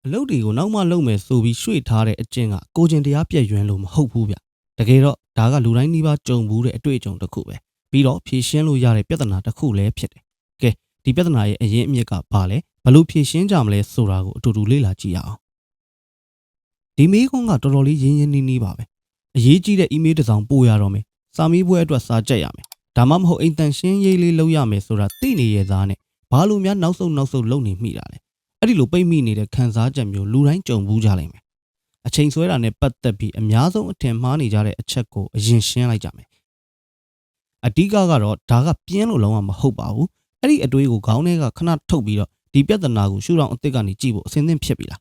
အလုပ်တွေကိုနောက်မှလုပ်မယ်ဆိုပြီးရွှေ့ထားတဲ့အကျင့်ကကိုကျင်တရားပြည့်ရွံလို့မဟုတ်ဘူးဗျတကယ်တော့ဒါကလူတိုင်းနှီးပါကြုံဘူးတဲ့အတွေ့အကြုံတစ်ခုပဲပြီးတော့ဖြေရှင်းလို့ရတဲ့ပြဿနာတစ်ခုလည်းဖြစ်တယ်ကဲဒီပြဿနာရဲ့အရင်အမြစ်ကဘာလဲဘလို့ဖြေရှင်းကြမလဲဆိုတာကိုအတူတူလေ့လာကြည့်ရအောင်ဒီမေးခွန်းကတော်တော်လေးရင်းရင်းနှီးနှီးပါပဲအရေးကြီးတဲ့ email တစ်စောင်ပို့ရတော့မယ်စာမေးပွဲအတွက်စာကြက်ရမယ်ဒါမှမဟုတ်အိမ်တန်ရှင်းရေးလေးလုပ်ရမယ်ဆိုတာသိနေရသားနဲ့ဘာလို့များနောက်ဆုတ်လုပ်နေမိတာလဲအဲ့ဒီလိုပိတ်မိနေတဲ့ခံစားချက်မျိုးလူတိုင်းကြုံဘူးကြလိမ့်မယ်အချိန်ဆွဲတာနဲ့ပတ်သက်ပြီးအများဆုံးအထင်မှားနေကြတဲ့အချက်ကိုအရင်ရှင်းလိုက်ကြမယ်အဓိကကတော့ဒါကပြင်းလို့လုံးဝမဟုတ်ပါဘူးအဲ့ဒီအတွေးကိုခေါင်းထဲကခဏထုတ်ပြီးတော့ဒီပြဿနာကိုရှုထောင့်အစ်စ်ကနေကြည့်ဖို့အဆင်သင့်ဖြစ်ပြီလား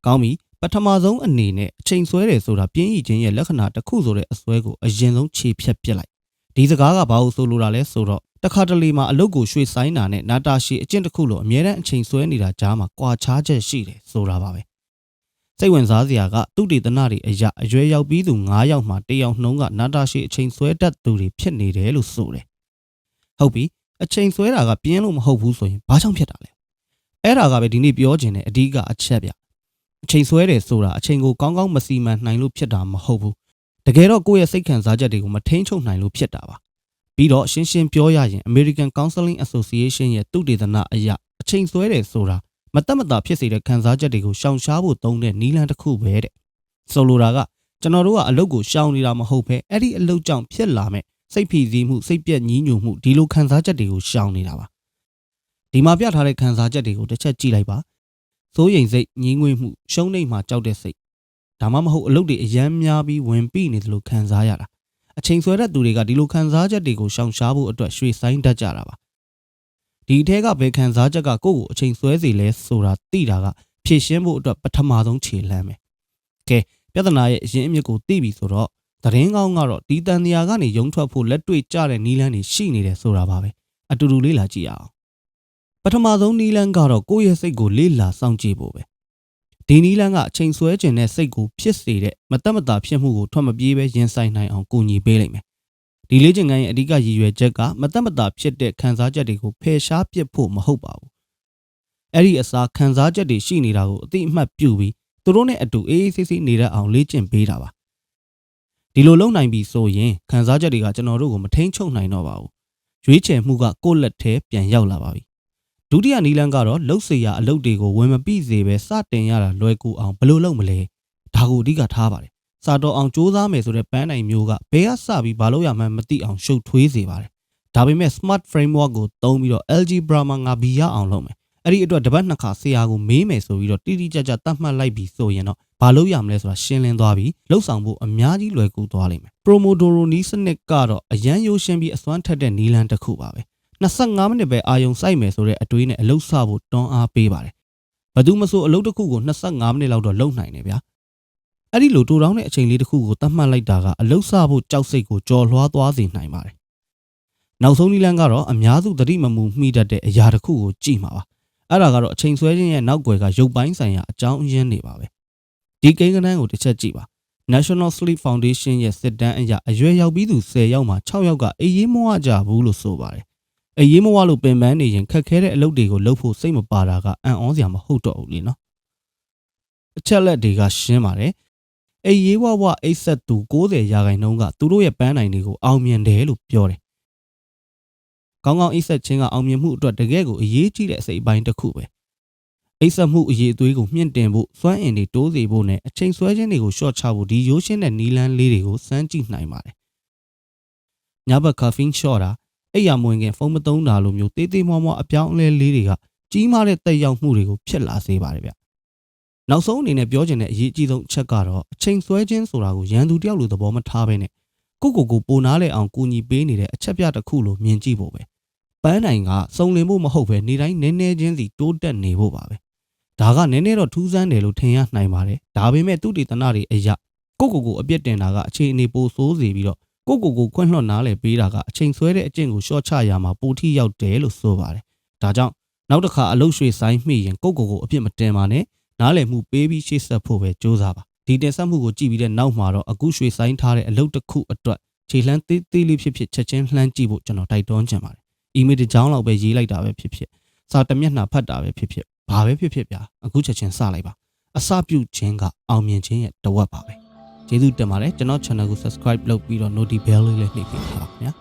ကောင်းပြီပထမဆုံးအနေနဲ့အချိန်ဆွဲတယ်ဆိုတာပြင်းရည်ခြင်းရဲ့လက္ခဏာတစ်ခုဆိုတဲ့အစွဲကိုအရင်ဆုံးခြေဖြတ်ပစ်လိုက်ဒီစကားကဘာလို့ဆိုလိုတာလဲဆိုတော့တခါတလေမှာအလုပ်ကိုရွှေ့ဆိုင်းတာနဲ့နာတာရှည်အကျင့်တစ်ခုလိုအမြဲတမ်းအချိန်ဆွဲနေတာကြားမှာကွာခြားချက်ရှိတယ်ဆိုတာပါပဲစိတ်ဝင်စားစရာကသူတေသနတွေအရာအရွယ်ရောက်ပြီးသူ9ယောက်မှ1ယောက်နှုန်းကနာတာရှည်အချိန်ဆွဲတတ်သူတွေဖြစ်နေတယ်လို့ဆိုတယ်ဟုတ်ပြီအချိန်ဆွဲတာကပြင်းလို့မဟုတ်ဘူးဆိုရင်ဘာကြောင့်ဖြစ်တာလဲအဲ့ဒါကပဲဒီနေ့ပြောချင်တဲ့အဓိကအချက်ဗျအချိန်ဆွဲတယ်ဆိုတာအချိန်ကိုကောင်းကောင်းမစီမံနိုင်လို့ဖြစ်တာမဟုတ်ဘူးတကယ်တော့ကိုယ့်ရဲ့စိတ်ခံစားချက်တွေကိုမထိန်းချုပ်နိုင်လို့ဖြစ်တာပါပြီးတော့ရှင်းရှင်းပြောရရင် American Counseling Association ရဲ့သုတေသနအရအချိန်ဆွဲတယ်ဆိုတာမတတ်မတာဖြစ်စေတဲ့ခံစားချက်တွေကိုရှောင်ရှားဖို့သုံးတဲ့နည်းလမ်းတစ်ခုပဲတဲ့ဆိုလိုတာကကျွန်တော်တို့ကအလုပ်ကိုရှောင်နေတာမဟုတ်ဘဲအဲ့ဒီအလုပ်ကြောင့်ဖြစ်လာမဲ့စိတ်ဖိစီးမှုစိတ်ပြက်ညှိညူမှုဒီလိုခံစားချက်တွေကိုရှောင်နေတာပါဒီမှာပြထားတဲ့ခံစားချက်တွေကိုတစ်ချက်ကြည့်လိုက်ပါစိုးရိမ်စိတ်ညှင်းငွေ့မှုရှုံးနိမ့်မှကြောက်တဲ့စိတ်ဒါမှမဟုတ်အလုပ်တွေအယမ်းများပြီးဝင်ပြီးနေတယ်လို့ခံစားရတာအချိန်ဆွဲတဲ့သူတွေကဒီလိုခံစားချက်တွေကိုရှောင်ရှားဖို့အတွက်ရွှေ့ဆိုင်းတတ်ကြတာပါဒီအထက်ကဘယ်ခံစားချက်ကကိုယ့်ကိုအချိန်ဆွဲစေလဲဆိုတာသိတာကဖြည့်ရှင်းဖို့အတွက်ပထမဆုံးခြေလှမ်းပဲကဲပြဿနာရဲ့အရင်အမြစ်ကိုသိပြီဆိုတော့သတင်းကောင်းကတော့ဒီတန်တရားကနေရုံထွက်ဖို့လက်တွေ့ကျတဲ့နည်းလမ်းတွေရှိနေတယ်ဆိုတာပါပဲအတူတူလေ့လာကြည့်ရအောင်ပထမဆုံးနည်းလမ်းကတော့ကိုယ့်ရဲ့စိတ်ကိုလေ့လာစောင့်ကြည့်ဖို့ပဲဒီနည်းလမ်းကအချိန်ဆွဲခြင်းနဲ့စိတ်ကိုဖြစ်စေတဲ့မတတ်မတာဖြစ်မှုကိုထွက်မပြေးပဲရင်ဆိုင်နိုင်အောင်ကူညီပေးလိုက်မယ်ဒီလေ့ကျင့်ခန်းရဲ့အဓိကရည်ရွယ်ချက်ကမတတ်မတာဖြစ်တဲ့ခံစားချက်တွေကိုဖယ်ရှားပစ်ဖို့မဟုတ်ပါဘူးအဲ့ဒီအစားခံစားချက်တွေရှိနေတာကိုအသိအမှတ်ပြုပြီးသူတို့နဲ့အတူအေးအေးဆေးဆေးနေတတ်အောင်လေ့ကျင့်ပေးတာပါဒီလိုလုပ်နိုင်ပြီဆိုရင်ခံစားချက်တွေကကျွန်တော်တို့ကိုမထိန်ချုပ်နိုင်တော့ပါဘူးရွေးချယ်မှုကကိုယ့်လက်ထဲပြန်ရောက်လာပါပြီဒုတိယနည်းလမ်းကတော့လှုပ်เสียရအလုပ်တွေကိုဝင်မပြီးစေပဲစတင်ရတာလွယ်ကူအောင်ဘယ်လိုလုပ်မလဲဒါကိုအဓိကထားပါတယ်စာတော်အောင်စူးစမ်းမယ်ဆိုတဲ့ပန်းတိုင်မျိုးကဘယ်ကစပြီးဘာလို့ရမှန်းမသိအောင်ရှုပ်ထွေးစေပါတယ်ဒါပေမဲ့ smart framework ကိုသုံးပြီးတော့ algebra မှာငါဘီရအောင်လုပ်မယ်အဲ့ဒီအတွက်တပတ်နှစ်ခါဆရာကိုမေးမယ်ဆိုပြီးတော့တိတိကျကျသတ်မှတ်လိုက်ပြီးဆိုရင်တော့ဘာလို့ရမလဲဆိုတာရှင်းလင်းသွားပြီးလှုပ်ဆောင်ဖို့အများကြီးလွယ်ကူသွားလိမ့်မယ် Pomodoro နည်းစနစ်ကတော့အရန်ရိုးရှင်းပြီးအစွမ်းထက်တဲ့နည်းလမ်းတစ်ခုပါပဲ25မိနစ်ပဲအာယုံစိုက်မယ်ဆိုတဲ့အတွေးနဲ့အလုပ်စဖို့တွန်းအားပေးပါတယ်ဘယ်သူမှမဆိုအလုပ်တစ်ခုကို25မိနစ်လောက်တော့လုပ်နိုင်တယ်ဗျာအဲ့ဒီလိုတူတောင်းတဲ့အချိန်လေးတစ်ခုကိုသတ်မှတ်လိုက်တာကအလုပ်စဖို့ကြောက်စိတ်ကိုကြော်လွှားသွားစေနိုင်ပါတယ်နောက်ဆုံးနည်းလမ်းကတော့အများစုသတိမမူမိတတ်တဲ့အရာတစ်ခုကိုကြည့်မှာပါအဲ့ဒါကတော့အချိန်ဆွဲခြင်းရဲ့နောက်ွယ်ကရုပ်ပိုင်းဆိုင်ရာအကြောင်းအရင်းတွေပါပဲဒီကိန်းဂဏန်းကိုတစ်ချက်ကြည့်ပါ National Sleep Foundation ရဲ့စစ်တမ်းအရအရွယ်ရောက်ပြီးသူ10ယောက်မှာ6ယောက်ကအေးရေးမဝကြဘူးလို့ဆိုပါတယ်အေးရေးမဝလို့ပင်ပန်းနေရင်ခက်ခဲတဲ့အလုပ်တွေကိုလုပ်ဖို့စိတ်မပါတာကအံ့ဩစရာမဟုတ်တော့ဘူးလေနော်အချက်လက်တွေကရှင်းပါတယ်အေးရေးဝအိတ်ဆက်သူ90%ကသူတို့ရဲ့ပန်းနိုင်တွေကိုအောင်မြင်တယ်လို့ပြောတယ်ကောင်းကောင်းအိတ်ဆက်ခြင်းကအောင်မြင်မှုအတွက်တကယ်ကိုအရေးကြီးတဲ့အစိတ်အပိုင်းတစ်ခုပဲအိတ်ဆက်မှုအရေးအသွေးကိုမြင့်တင်ဖို့စွမ်းအင်တွေတိုးစေဖို့နဲ့အချိန်ဆွဲခြင်းတွေကိုရှော့ချဖို့ဒီရိုးရှင်းတဲ့နီလန်းလေးတွေကိုစမ်းကြည့်နိုင်ပါတယ်ညဘက်ကာဖင်းရှော့တာအိပ်ရမဝင်ခင်ဖုန်းမသုံးတာလိုမျိုးတေးသေးမွှားမွှားအပြောင်းအလဲလေးတွေကကြီးမားတဲ့တက်ရောက်မှုတွေကိုဖြစ်လာစေပါတယ်ဗျနောက်ဆုံးအနေနဲ့ပြောချင်တဲ့အရေးအကြီးဆုံးအချက်ကတော့အချိန်ဆွဲခြင်းဆိုတာကိုရန်သူတယောက်လိုသဘောမထားဘဲနဲ့ကိုပိုနားလဲအောင်ကူညီပေးနေတဲ့အချက်ပြတစ်ခုလိုမြင်ကြည့်ဖို့ပဲပန်းနိုင်ကစုံလင်ဖို့မဟုတ်ပဲနေတိုင်းနည်းနည်းချင်းစီတိုးတက်နေဖို့ပါပဲဒါကနည်းနည်းတော့ထူးဆန်းတယ်လို့ထင်ရနိုင်ပါတယ်ဒါပေမဲ့သူတေသနတွေအရာကိုအပြစ်တင်တာကအခြေအနေပိုဆိုးစေပြီးတော့ကိုခွင့်လွှတ်နားလဲပေးတာကအချိန်ဆွဲတဲ့အကျင့်ကိုရှော့ချရမှာပိုထိရောက်တယ်လို့ဆိုပါတယ်ဒါကြောင့်နောက်တစ်ခါအလုပ်ရွှေ့ဆိုင်းမိရင်ကိုအပြစ်မတင်ပါနဲ့နားလည်မှုပေးပြီးရှေ့ဆက်ဖို့ပဲကြိုးစားပါဒီတင်ဆက်မှုကိုကြည့်ပြီးတဲ့နောက်မှာတော့အခုရွှေ့ဆိုင်းထားတဲ့အလုပ်တစ်ခုအတွက်ခြေလှမ်းသေးလေးဖြစ်ချက်ချင်းလှမ်းကြည့်ဖို့ကျွန်တော်တိုက်တွန်းချင်ပါတယ်အီးမေးလ်တစ်ကြောင်းလောက်ပဲရေးလိုက်တာပဲဖြစ်စာတစ်မျက်နှာဖတ်တာပဲဖြစ် ဘာပဲဖြစ်ဖြစ်ဗျာအခုချက်ချင်းစလိုက်ပါအစပြုခြင်းကအောင်မြင်ခြင်းရဲ့တဝက်ပါပဲကျေးဇူးတင်ပါတယ်ကျွန်တော် channel ကို subscribe လုပ်ပြီးတော့ notification bell လေးလည်းနှိပ်ပေးထားပါခင်ဗျာ